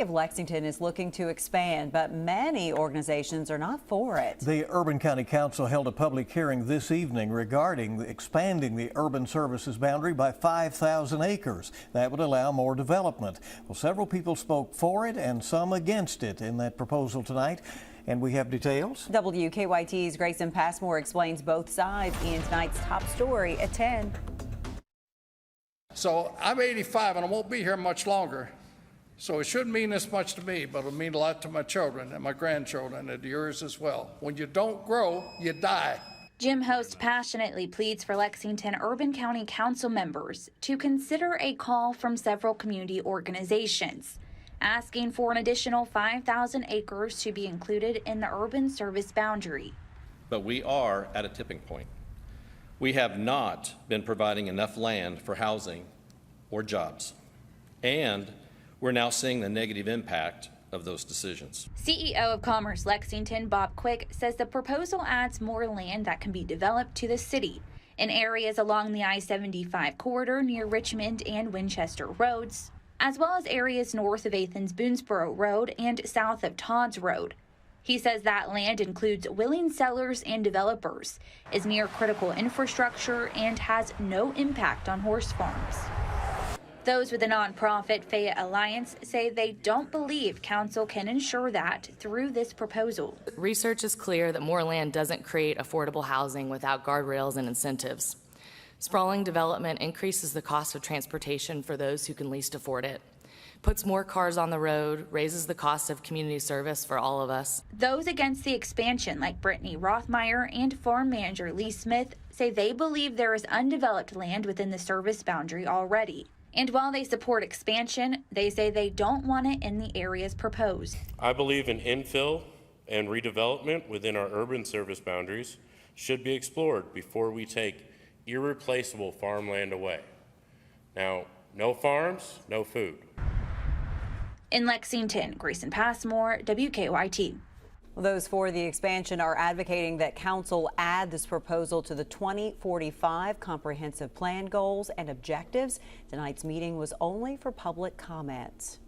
of Lexington is looking to expand, but many organizations are not for it. The Urban County Council held a public hearing this evening regarding expanding the urban services boundary by 5,000 acres. That would allow more development. Well, several people spoke for it and some against it in that proposal tonight. And we have details. WKYT's Grayson Passmore explains both sides in tonight's top story at 10. So I'm 85 and I won't be here much longer. So it shouldn't mean this much to me, but it'll mean a lot to my children and my grandchildren and yours as well. When you don't grow, you die. Jim Host passionately pleads for Lexington Urban County Council members to consider a call from several community organizations asking for an additional 5,000 acres to be included in the urban service boundary. But we are at a tipping point. We have not been providing enough land for housing or jobs, and we're now seeing the negative impact of those decisions. CEO of Commerce Lexington, Bob Quick, says the proposal adds more land that can be developed to the city in areas along the I-75 corridor near Richmond and Winchester roads, as well as areas north of Athens-Boonesboro Road and south of Todd's Road. He says that land includes willing sellers and developers, is near critical infrastructure, and has no impact on horse farms. Those with the nonprofit Fayette Alliance say they don't believe council can ensure that through this proposal. Research is clear that more land doesn't create affordable housing without guardrails and incentives. Sprawling development increases the cost of transportation for those who can least afford it, puts more cars on the road, raises the cost of community service for all of us. Those against the expansion, like Brittany Rothmeyer and farm manager Lee Smith, say they believe there is undeveloped land within the service boundary already. And while they support expansion, they say they don't want it in the areas proposed. I believe in infill and redevelopment within our urban service boundaries should be explored before we take irreplaceable farmland away. Now, no farms, no food. In Lexington, Grayson Passmore, WKYT. Well, those for the expansion are advocating that council add this proposal to the 2045 comprehensive plan goals and objectives. Tonight's meeting was only for public comments.